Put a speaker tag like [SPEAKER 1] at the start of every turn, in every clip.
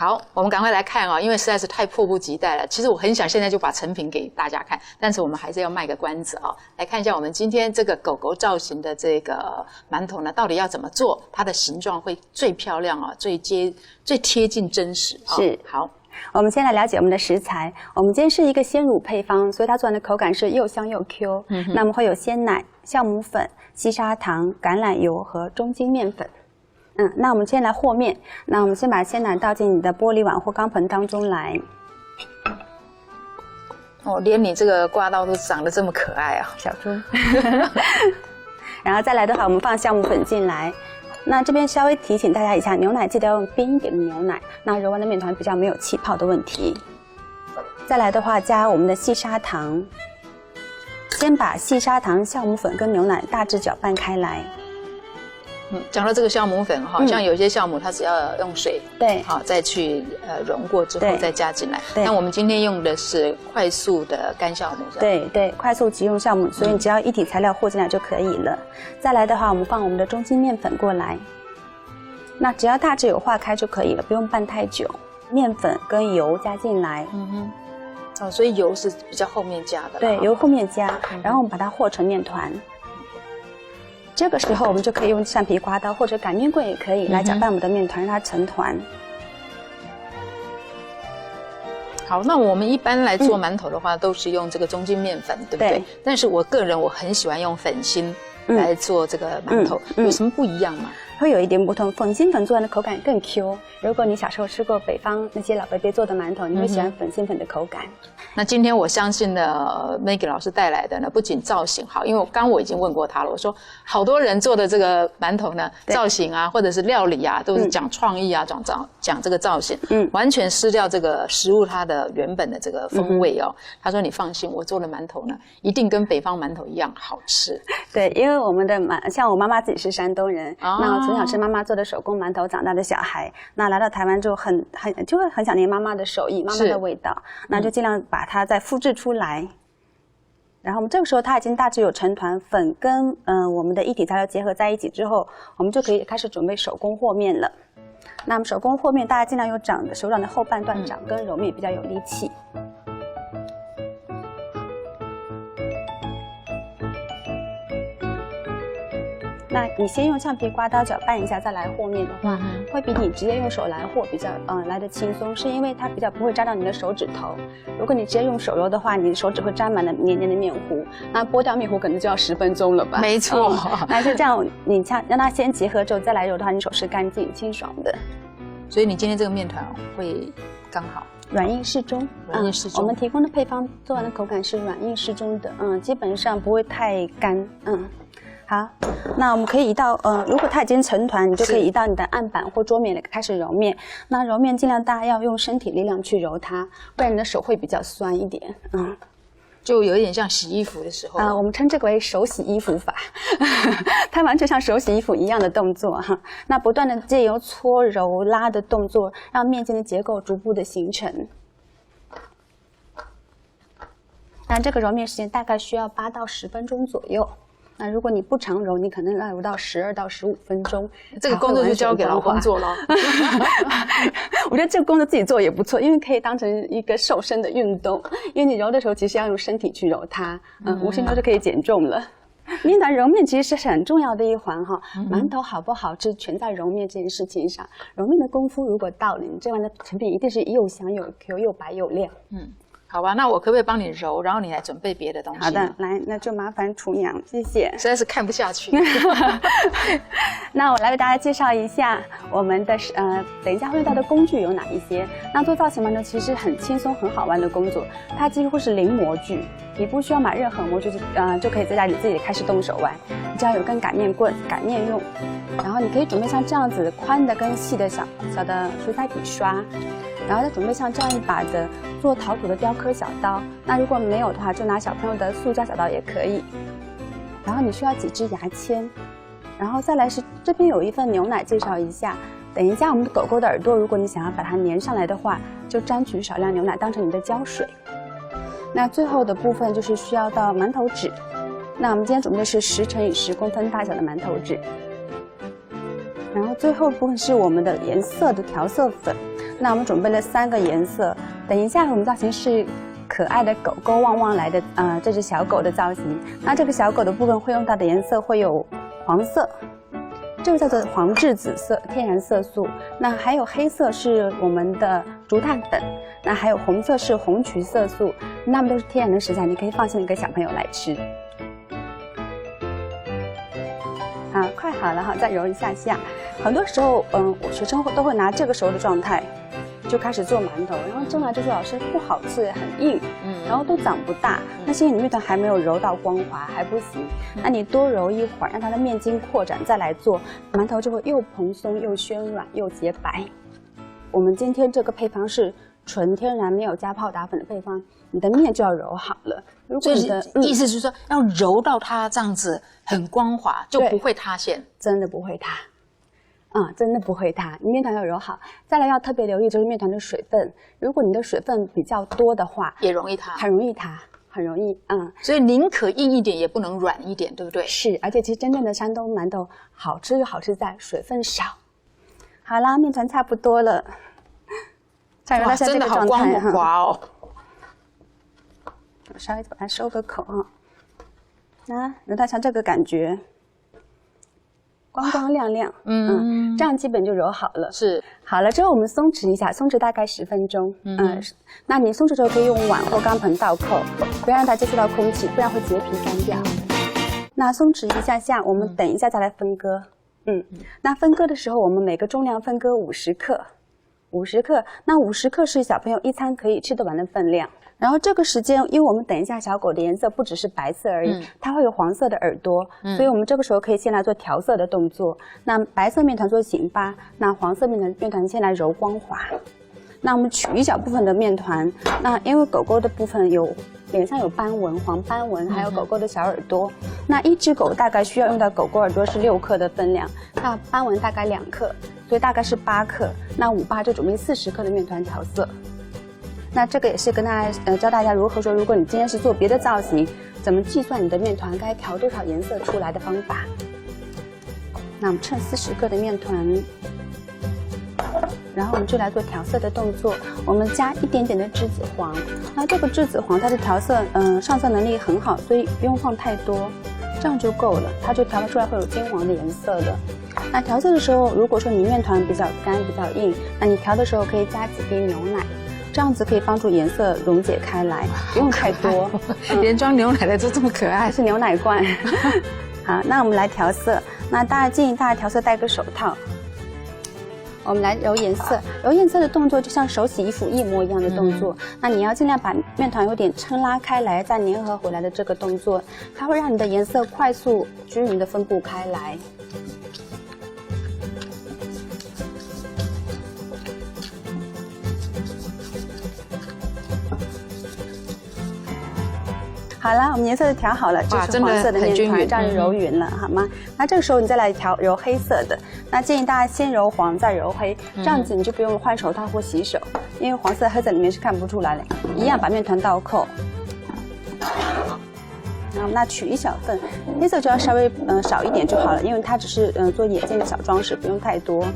[SPEAKER 1] 好，我们赶快来看因为实在是太迫不及待了。其实我很想现在就把成品给大家看，但是我们还是要卖个关子来看一下我们今天这个狗狗造型的这个馒头呢，到底要怎么做，它的形状会最漂亮最贴近真实
[SPEAKER 2] 是
[SPEAKER 1] 好。
[SPEAKER 2] 我们先来了解我们的食材。我们今天是一个鲜乳配方，所以它做完的口感是又香又 Q。那我们会有鲜奶、酵母粉、细砂糖、橄榄油和中筋面粉。那我们先来和面。那我们先把鲜奶倒进你的玻璃碗或钢盆当中来。
[SPEAKER 1] 连你这个挂刀都长得这么可爱
[SPEAKER 2] 小猪。然后再来的话，我们放酵母粉进来。那这边稍微提醒大家一下，牛奶记得要用冰一点的牛奶，那揉完的面团比较没有气泡的问题。再来的话，加我们的细砂糖。先把细砂糖、酵母粉跟牛奶大致搅拌开来。
[SPEAKER 1] 讲到这个酵母粉像有些酵母它只要用水
[SPEAKER 2] 对
[SPEAKER 1] 再去溶过之后再加进来。那我们今天用的是快速的干酵母。
[SPEAKER 2] 对，快速即溶酵母，所以你只要一体材料和进来就可以了。再来的话，我们放我们的中筋面粉过来。那只要大致有化开就可以了，不用拌太久。面粉跟油加进来。
[SPEAKER 1] 所以油是比较后面加的。
[SPEAKER 2] 对，油后面加，然后我们把它和成面团。这个时候我们就可以用橡皮刮刀或者擀面棍也可以来搅拌我们的面团，让它成团。
[SPEAKER 1] 好，那我们一般来做馒头的话，都是用这个中筋面粉，对不对？但是我个人很喜欢用粉心来做这个馒头，有什么不一样吗？
[SPEAKER 2] 会有一点不同，粉心粉做完的口感更 Q。如果你小时候吃过北方那些老伯伯做的馒头，你会喜欢粉心粉的口感。
[SPEAKER 1] 那今天我相信呢 Maggie 老师带来的呢，不仅造型好，因为我已经问过他了，我说好多人做的这个馒头呢，造型或者是料理都是讲创意讲这个造型，完全失掉这个食物它的原本的这个风味他说你放心，我做的馒头呢，一定跟北方馒头一样好吃。
[SPEAKER 2] 对，因为我们的像我妈妈自己是山东人，那我从小吃妈妈做的手工馒头长大的小孩，那来到台湾就就会很想念妈妈的手艺，妈妈的味道，那就尽量把它再复制出来。然后我们这个时候它已经大致有成团，粉跟我们的一体材料结合在一起之后，我们就可以开始准备手工和面了。那么手工和面，大家尽量用手掌的后半段掌跟揉面比较有力气。那你先用橡皮刮刀搅拌一下，再来和面的话，会比你直接用手来和比较来得轻松，是因为它比较不会扎到你的手指头。如果你直接用手揉的话，你的手指会沾满了黏黏的面糊，那剥掉面糊可能就要10分钟了吧？
[SPEAKER 1] 没错，
[SPEAKER 2] 那就这样，你让它先结合之后再来揉的话，你手是干净清爽的。
[SPEAKER 1] 所以你今天这个面团会刚好。
[SPEAKER 2] 软硬适中，我们提供的配方做完的口感是软硬适中的，基本上不会太干，好，那我们可以移到如果它已经成团，你就可以移到你的案板或桌面开始揉面。那揉面尽量大家要用身体力量去揉它，不然你的手会比较酸一点。
[SPEAKER 1] 就有一点像洗衣服的时候
[SPEAKER 2] 我们称这个为手洗衣服法，它完全像手洗衣服一样的动作哈。那不断的借由搓揉拉的动作，让面筋的结构逐步的形成。那这个揉面时间大概需要8到10分钟左右。那如果你不常揉，你可能要揉到12到15分钟。
[SPEAKER 1] 这个工作就交给老公做了。
[SPEAKER 2] 我觉得这个工作自己做也不错，因为可以当成一个瘦身的运动。因为你揉的时候，其实要用身体去揉它，无形中就可以减重了。面团揉面其实是很重要的一环哈，馒头好不好吃全在揉面这件事情上。揉面的功夫如果到了，你这碗的成品一定是又香又 Q 又白又亮。
[SPEAKER 1] 好吧，那我可不可以帮你揉，然后你来准备别的东西？
[SPEAKER 2] 好的，来，那就麻烦厨娘，谢谢。
[SPEAKER 1] 实在是看不下去。
[SPEAKER 2] 那我来为大家介绍一下我们的等一下会用到的工具有哪一些。那做造型馒头其实很轻松、很好玩的工作，它几乎是零模具，你不需要买任何模具，就可以在家里自己开始动手玩。你只要有根擀面棍、擀面用，然后你可以准备像这样子宽的跟细的小的水彩笔刷。然后再准备像这样一把的做陶土的雕刻小刀，那如果没有的话，就拿小朋友的塑胶小刀也可以。然后你需要几支牙签，然后再来是这边有一份牛奶，介绍一下。等一下我们的狗狗的耳朵，如果你想要把它粘上来的话，就沾取少量牛奶当成你的胶水。那最后的部分就是需要到馒头纸，那我们今天准备的是10×10公分大小的馒头纸。然后最后部分是我们的颜色的调色粉。那我们准备了3个颜色，等一下我们造型是可爱的狗狗旺旺来的，这只小狗的造型。那这个小狗的部分会用到的颜色会有黄色，这个叫做黄质紫色，天然色素。那还有黑色是我们的竹炭粉，那还有红色是红曲色素，那么都是天然的食材，你可以放心的给小朋友来吃。好，快好了哈，再揉一下下。很多时候，我学生都会拿这个时候的状态就开始做馒头，然后蒸来就说老师不好吃，很硬，然后都长不大。那是因为你面团还没有揉到光滑，还不行。那你多揉一会儿，让它的面筋扩展，再来做馒头就会又蓬松又暄软又洁白。我们今天这个配方是纯天然没有加泡打粉的配方，你的面就要揉好了。如果你的
[SPEAKER 1] 意思就是说要揉到它这样子很光滑，就不会塌陷，
[SPEAKER 2] 真的不会塌。真的不会塌，你面团要揉好。再来要特别留意就是面团的水分，如果你的水分比较多的话，
[SPEAKER 1] 也容易塌，
[SPEAKER 2] 很容易塌，很容易。
[SPEAKER 1] 所以宁可硬一点，也不能软一点，对不对？
[SPEAKER 2] 是，而且其实真正的山东馒头好吃就好吃在水分少。好啦，面团差不多了，再揉到像这个状态，
[SPEAKER 1] 真的好光滑哦。
[SPEAKER 2] 我稍微把它收个口揉到像这个感觉。光光亮亮，这样基本就揉好了。
[SPEAKER 1] 是，
[SPEAKER 2] 好了之后我们松弛一下，松弛大概10分钟。那你松弛之后可以用碗或钢盆倒扣，不要让它接触到空气，不然会结皮干掉。那松弛一下下，我们等一下再来分割。那分割的时候，我们每个重量分割50克，50克。那50克是小朋友1餐可以吃得完的分量。然后这个时间，因为我们等一下小狗的颜色不只是白色而已，它会有黄色的耳朵，所以我们这个时候可以先来做调色的动作。那白色面团做醒发，那黄色面团先来揉光滑。那我们取一小部分的面团，那因为狗狗的部分有脸上有斑纹、黄斑纹，还有狗狗的小耳朵。那一只狗大概需要用到狗狗耳朵是6克的分量，那斑纹大概2克，所以大概是8克。那5/8就准备40克的面团调色。那这个也是跟大家教大家如何说，如果你今天是做别的造型，怎么计算你的面团该调多少颜色出来的方法。那我们称40克的面团，然后我们就来做调色的动作。我们加一点点的栀子黄，那这个栀子黄它的调色上色能力很好，所以不用放太多，这样就够了，它就调得出来会有金黄的颜色的。那调色的时候，如果说你面团比较干比较硬，那你调的时候可以加几滴牛奶。这样子可以帮助颜色溶解开来，不用太多。
[SPEAKER 1] 连装牛奶的都这么可爱，
[SPEAKER 2] 是牛奶罐。好，那我们来调色。那建议大家调色戴个手套。我们来揉颜色，揉颜色的动作就像手洗衣服一模一样的动作。那你要尽量把面团有点撑拉开来，再粘合回来的这个动作，它会让你的颜色快速均匀的分布开来。好了，我们颜色调好了，这是黄色的面团，这样就揉匀了，好吗？那这个时候你再来揉黑色的，那建议大家先揉黄再揉黑，这样子你就不用换手套或洗手，因为黄色黑色里面是看不出来的。一样把面团倒扣，然后那取一小份，黑色就要稍微少一点就好了，因为它只是做眼睛的小装饰，不用太多。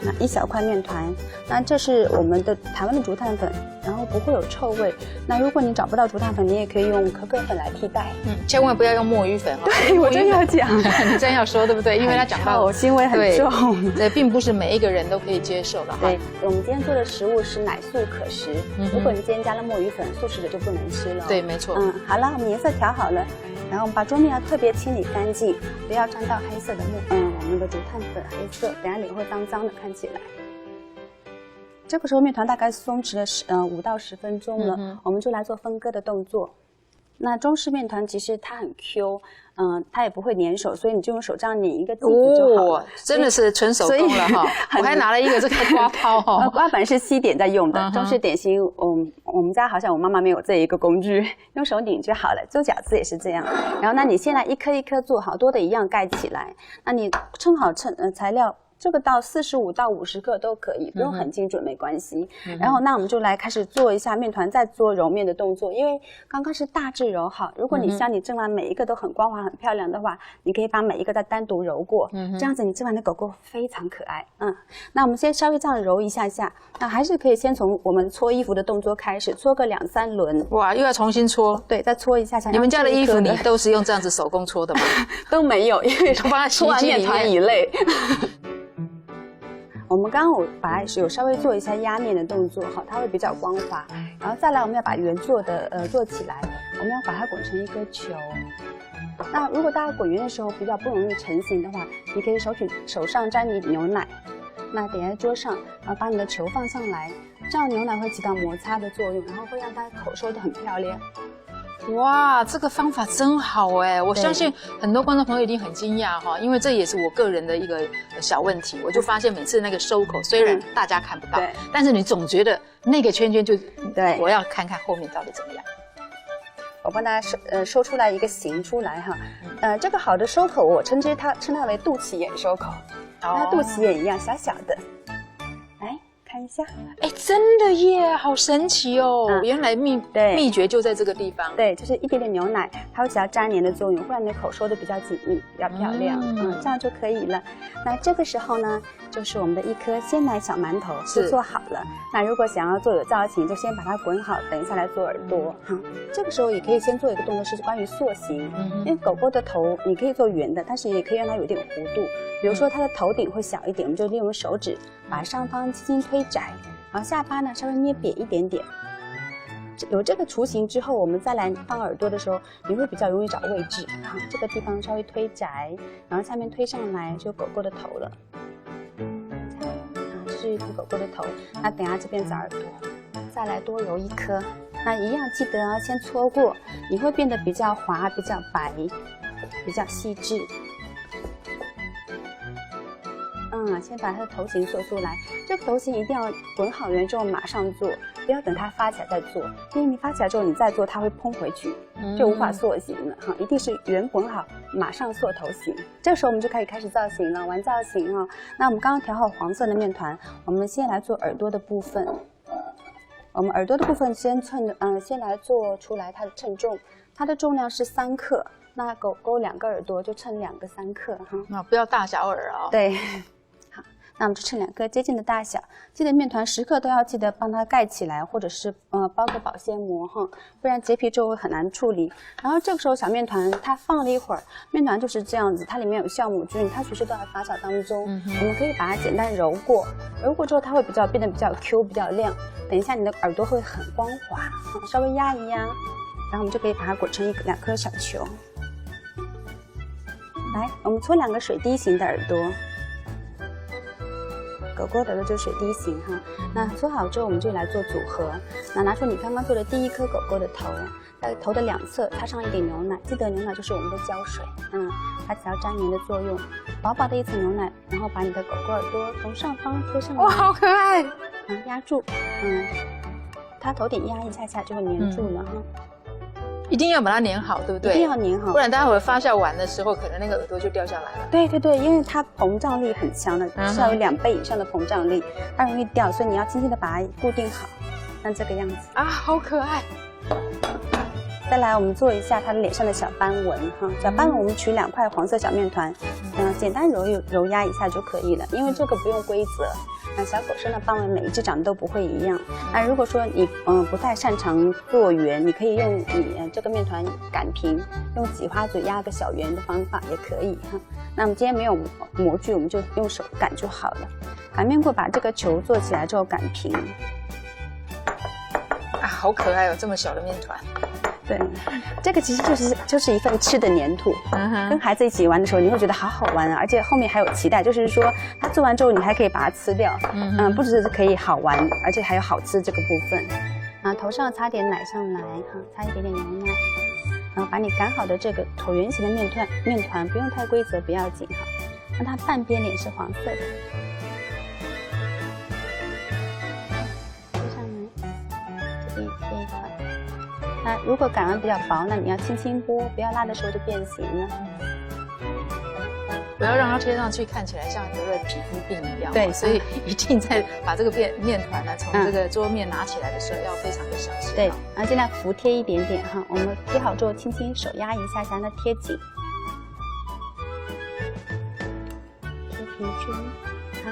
[SPEAKER 2] 那一小块面团，那这是我们的台湾的竹炭粉，然后不会有臭味。那如果你找不到竹炭粉，你也可以用可可粉来替代。
[SPEAKER 1] 千万不要用墨鱼粉哦。
[SPEAKER 2] 对，我真要讲，
[SPEAKER 1] 你真要说对不对？因为它讲到
[SPEAKER 2] 腥味很重，
[SPEAKER 1] 对，并不是每一个人都可以接受的。
[SPEAKER 2] 对，我们今天做的食物是奶素可食，如果你今天加了墨鱼粉，素食者就不能吃了。
[SPEAKER 1] 对，没错。
[SPEAKER 2] 好了，我们颜色调好了，然后我们把桌面要特别清理干净，不要沾到黑色的我们的竹炭粉黑色，等下脸会脏脏的看起来。这个时候面团大概松弛了5到10分钟了，我们就来做分割的动作。那中式面团其实它很 Q，它也不会粘手，所以你就用手这样拧一个剂子就好了。
[SPEAKER 1] 真的是纯手工了哈！我还拿了一个这个刮刀哈。
[SPEAKER 2] 刮板是西点在用的，中式点心，我们家好像我妈妈没有这一个工具，用手拧就好了。做饺子也是这样。然后那你先来一颗一颗做好，多的一样盖起来。那你称好材料。这个到45到50克都可以，不用很精准没关系。然后那我们就来开始做一下面团，再做揉面的动作。因为刚刚是大致揉好，如果你像你蒸完每一个都很光滑很漂亮的话，你可以把每一个再单独揉过，这样子你蒸完的狗狗非常可爱。那我们先稍微这样揉一下下，那还是可以先从我们搓衣服的动作开始，搓个2、3轮。
[SPEAKER 1] 哇，又要重新搓。
[SPEAKER 2] 对，再搓一下下。
[SPEAKER 1] 你们家的衣服你都是用这样子手工搓的吗？
[SPEAKER 2] 都没有，因为
[SPEAKER 1] 放在洗衣机里面
[SPEAKER 2] 搓完面团一累。我们刚刚有稍微做一下压面的动作，好，它会比较光滑。然后再来，我们要把圆做起来，我们要把它滚成一个球。那如果大家滚圆的时候比较不容易成型的话，你可以手上沾一点牛奶，那点在桌上，然后把你的球放上来，这样牛奶会起到摩擦的作用，然后会让它口收得很漂亮。
[SPEAKER 1] 哇，这个方法真好哎！我相信很多观众朋友一定很惊讶哈，因为这也是我个人的一个小问题。我就发现每次那个收口，虽然大家看不到，但是你总觉得那个圈圈就对，我要看看后面到底怎么样。
[SPEAKER 2] 我帮大家收出来一个形出来哈，这个好的收口，我称它为肚脐眼收口，它肚脐眼一样小小的，来。看一下，
[SPEAKER 1] 哎，真的耶，好神奇哦！原来秘诀就在这个地方。
[SPEAKER 2] 对，就是一点点牛奶，它会起到粘连的作用，会让你的口收的比较紧密，比较漂亮。这样就可以了。那这个时候呢，就是我们的一颗鲜奶小馒头就做好了。那如果想要做有造型，就先把它滚好，等一下来做耳朵。这个时候也可以先做一个动作，是关于塑形。因为狗狗的头你可以做圆的，但是也可以让它有一点弧度。比如说它的头顶会小一点，我们就利用手指把上方轻轻推窄，然后下巴呢稍微捏扁一点点。有这个雏形之后，我们再来放耳朵的时候，你会比较容易找位置。这个地方稍微推窄，然后下面推上来就狗狗的头了。这是一颗狗狗的头。那等下这边找耳朵，再来多揉一颗。那一样记得啊，先搓过，你会变得比较滑、比较白、比较细致。先把它的头型做出来。这个头型一定要滚好圆之后马上做，不要等它发起来再做，因为你发起来之后你再做它会蓬回去，就无法塑形了哈。一定是圆滚好，马上塑头型。这时候我们就可以开始造型了，玩造型哦。那我们刚刚调好黄色的面团，我们先来做耳朵的部分。我们耳朵的部分先来做出来它的称重，它的重量是3克。那狗狗2个耳朵就称2个3克哈。
[SPEAKER 1] 那不要大小耳啊。
[SPEAKER 2] 对。那我们就称2个接近的大小，记得面团时刻都要记得帮它盖起来，或者是包个保鲜膜哈，不然结皮之后会很难处理。然后这个时候小面团它放了一会儿，面团就是这样子，它里面有酵母菌，它随时都在发酵当中。我们可以把它简单揉过，揉过之后它会变得比较 Q 比较亮。等一下你的耳朵会很光滑，稍微压一压，然后我们就可以把它滚成2颗小球。来，我们搓2个水滴形的耳朵。狗狗的耳朵就是水滴形哈，那搓好之后我们就来做组合。那拿出你刚刚做的第一颗狗狗的头，在头的2侧擦上一点牛奶，记得牛奶就是我们的胶水，它起到粘连的作用。薄薄的一层牛奶，然后把你的狗狗耳朵从上方贴上来，
[SPEAKER 1] 哇，好可爱！
[SPEAKER 2] 压住，它头顶压一下下就会粘住了哈。
[SPEAKER 1] 一定要把它粘好，对不对？
[SPEAKER 2] 一定要粘好，
[SPEAKER 1] 不然待会发酵完的时候，可能那个耳朵就掉下来了。
[SPEAKER 2] 对对对，因为它膨胀力很强的，是要有2倍以上的膨胀力，它容易掉，所以你要轻轻的把它固定好，像这个样子
[SPEAKER 1] 啊，好可爱。
[SPEAKER 2] 再来，我们做一下它的脸上的小斑纹哈。小斑纹我们取2块黄色小面团，简单揉压一下就可以了，因为这个不用规则。小狗身的斑纹每一只长得都不会一样。那如果说你不太擅长做圆，你可以用你这个面团擀平，用挤花嘴压个小圆的方法也可以哈。那我们今天没有模具，我们就用手擀就好了。擀面过把这个球做起来之后擀平。
[SPEAKER 1] 啊，好可爱哦，这么小的面团。
[SPEAKER 2] 对，这个其实就是一份吃的粘土。跟孩子一起玩的时候，你会觉得好好玩啊，而且后面还有期待，就是说他做完之后，你还可以把它吃掉。不只是可以好玩，而且还有好吃这个部分。头上擦点奶上来，擦一点点牛奶，然后把你擀好的这个椭圆形的面团不用太规则，不要紧哈，让它半边脸是黄色的。贴上来，这里贴一块。那如果擀完比较薄，那你要轻轻拨，不要拉的时候就变形了。
[SPEAKER 1] 我要让它贴上去，看起来像得了皮肤病一样。
[SPEAKER 2] 对，
[SPEAKER 1] 所以一定在把这个面团呢，从这个桌面拿起来的时候，要非常的小心。
[SPEAKER 2] 对，然后尽量服贴一点点哈。我们贴好之后，轻轻手压一下，让它贴紧，贴平均。好，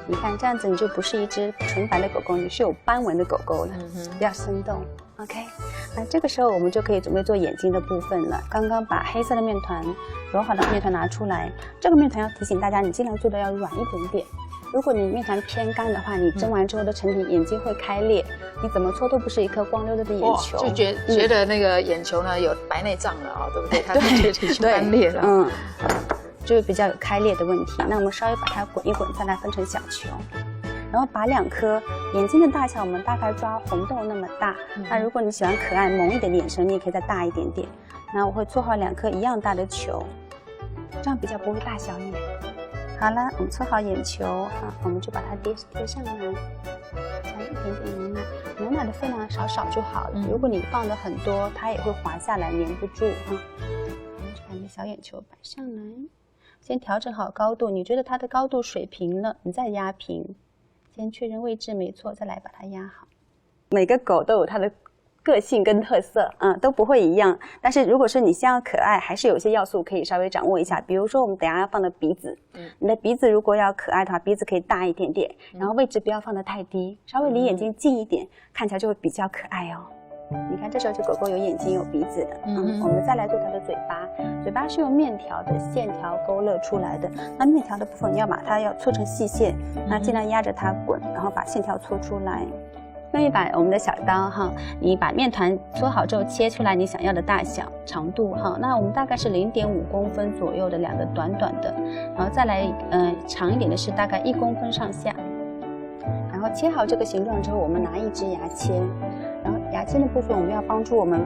[SPEAKER 2] 你看这样子，你就不是一只纯白的狗狗，你是有斑纹的狗狗了，比较生动。OK， 那这个时候我们就可以准备做眼睛的部分了。刚刚把黑色的面团揉好的面团拿出来，这个面团要提醒大家，你尽量做的要软一点点。如果你面团偏干的话，你蒸完之后的成品眼睛会开裂，你怎么搓都不是一颗光溜溜的眼球，
[SPEAKER 1] 就觉得那个眼球呢有白内障了啊，对不对？它就觉得已经干裂了，
[SPEAKER 2] 就比较有开裂的问题。那我们稍微把它滚一滚，再来分成小球。然后把2颗眼睛的大小，我们大概抓红豆那么大。那如果你喜欢可爱萌一点的眼神，你也可以再大一点点。那我会搓好2颗一样大的球，这样比较不会大小眼。好了，我们搓好眼球，好，我们就把它贴上来，加一点点牛奶，牛奶的分量少就好了。如果你放的很多，它也会滑下来，粘不住哈。我们就把你的小眼球摆上来，先调整好高度，你觉得它的高度水平了，你再压平。先确认位置没错，再来把它压好。每个狗都有它的个性跟特色，都不会一样。但是如果是你想要可爱，还是有些要素可以稍微掌握一下。比如说我们等一下要放的鼻子，你的鼻子如果要可爱的话，鼻子可以大一点点，然后位置不要放得太低，稍微离眼睛近一点，看起来就会比较可爱哦。你看这时候就狗狗有眼睛有鼻子了，我们再来做它的嘴巴。嘴巴是用面条的线条勾勒出来的，那面条的部分你要把它搓成细线，那尽量压着它滚，然后把线条搓出来。用一把我们的小刀哈，你把面团搓好之后切出来你想要的大小长度哈，那我们大概是0.5公分左右的2个短短的，然后再来长一点的是大概1公分上下。然后切好这个形状之后，我们拿一支牙签。然后牙签的部分，我们要帮助我们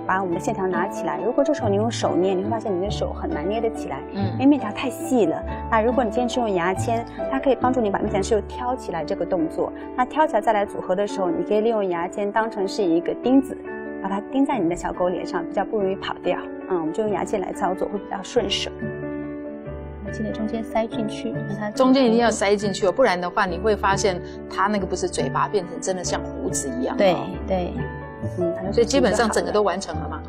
[SPEAKER 2] 把我们的线条拿起来。如果这时候你用手捏，你会发现你的手很难捏得起来，因为面条太细了。那如果你今天是用牙签，它可以帮助你把面条是挑起来这个动作。那挑起来再来组合的时候，你可以利用牙签当成是一个钉子，把它钉在你的小狗脸上，比较不容易跑掉。我们就用牙签来操作，会比较顺手。记得中间塞进去，让它
[SPEAKER 1] 中间一定要塞进去哦，不然的话你会发现它那个不是嘴巴，变成真的像胡子一样。
[SPEAKER 2] 对对，
[SPEAKER 1] 所以基本上整个都完成了嘛。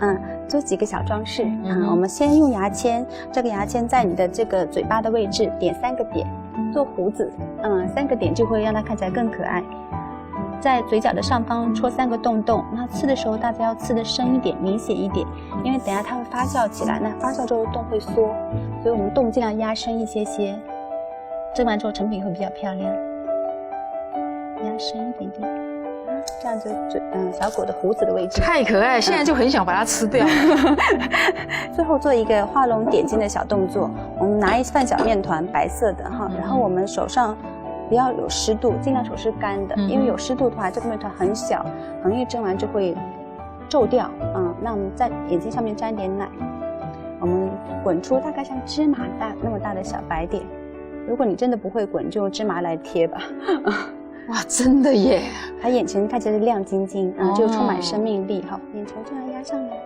[SPEAKER 2] 做几个小装饰。我们先用牙签，这个牙签在你的这个嘴巴的位置点3个点，做胡子。3个点就会让它看起来更可爱。在嘴角的上方戳3个洞洞，那刺的时候大家要刺的深一点、明显一点，因为等一下它会发酵起来，那发酵之后洞会缩，所以我们洞尽量压深一些些，蒸完之后成品会比较漂亮。压深一点点，这样子小狗的胡子的位置
[SPEAKER 1] 太可爱，现在就很想把它吃掉。
[SPEAKER 2] 最后做一个画龙点睛的小动作，我们拿一份小面团，白色的哈，然后我们手上不要有湿度，尽量手是干的，因为有湿度的话，这个面团很小，很容易蒸完就会皱掉。那我们在眼睛上面沾点奶，我们滚出大概像芝麻那么大的小白点。如果你真的不会滚，就用芝麻来贴吧。
[SPEAKER 1] 哇，真的耶！
[SPEAKER 2] 它眼前看起来是亮晶晶，就充满生命力。好，眼球这样压上来，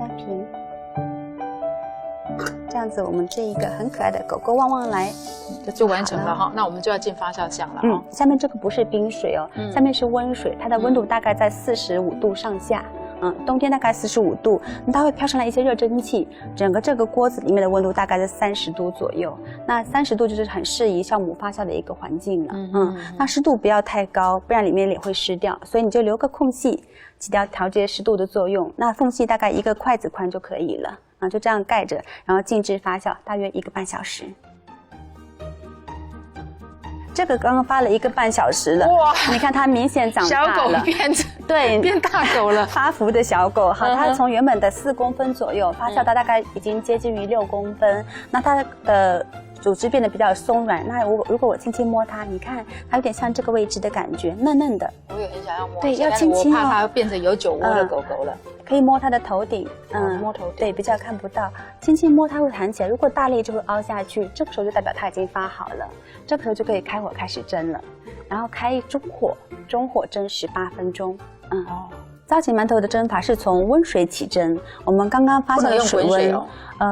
[SPEAKER 2] 压平。这样子，我们这一个很可爱的狗狗旺旺来
[SPEAKER 1] 就完成了哈。那我们就要进发酵箱了。
[SPEAKER 2] 下面这个不是冰水哦，下面是温水，它的温度大概在45度上下。冬天大概45度，它会飘上来一些热蒸汽，整个这个锅子里面的温度大概在30度左右。那30度就是很适宜酵母发酵的一个环境了。那湿度不要太高，不然里面脸会湿掉，所以你就留个空隙，起到调节湿度的作用。那缝隙大概1个筷子宽就可以了。就这样盖着，然后静置发酵大约1个半小时。这个刚刚发了1个半小时了，哇！你看它明显长大了，
[SPEAKER 1] 变大狗了，
[SPEAKER 2] 发福的小狗。好，它从原本的4公分左右发酵到大概已经接近于6公分。那它的组织变得比较松软。那如果我轻轻摸它，你看它有点像这个位置的感觉，嫩嫩的。
[SPEAKER 1] 我也很想要摸，
[SPEAKER 2] 对，要轻轻
[SPEAKER 1] 我怕它变成有酒窝的狗狗了。
[SPEAKER 2] 可以摸它的头顶，
[SPEAKER 1] 摸头顶，
[SPEAKER 2] 对，比较看不到，轻轻摸它会弹起来，如果大力就会凹下去，这个时候就代表它已经发好了，这个时候就可以开火开始蒸了，然后开中火蒸18分钟，造型馒头的蒸法是从温水起蒸，我们刚刚发现的水温，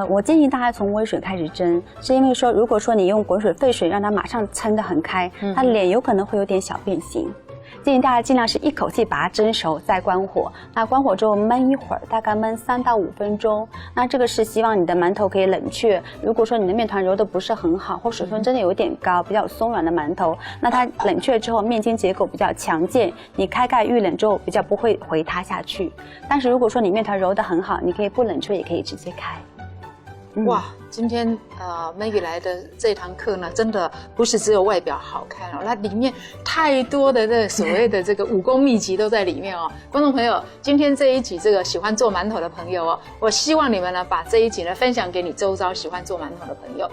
[SPEAKER 2] 我建议大家从温水开始蒸，是因为说如果说你用滚水沸水让它马上撑得很开，它脸有可能会有点小变形。建议大家尽量是一口气把它蒸熟，再关火。那关火之后焖一会儿，大概焖3到5分钟。那这个是希望你的馒头可以冷却。如果说你的面团揉得不是很好，或水分真的有点高，比较松软的馒头，那它冷却之后面筋结构比较强健，你开盖预冷之后比较不会回塌下去。但是如果说你面团揉得很好，你可以不冷却，也可以直接开。
[SPEAKER 1] 哇，今天Maggie 来的这堂课呢，真的不是只有外表好看哦，它里面太多的这所谓的这个武功秘籍都在里面哦。观众朋友，今天这一集这个喜欢做馒头的朋友哦，我希望你们呢把这一集呢分享给你周遭喜欢做馒头的朋友。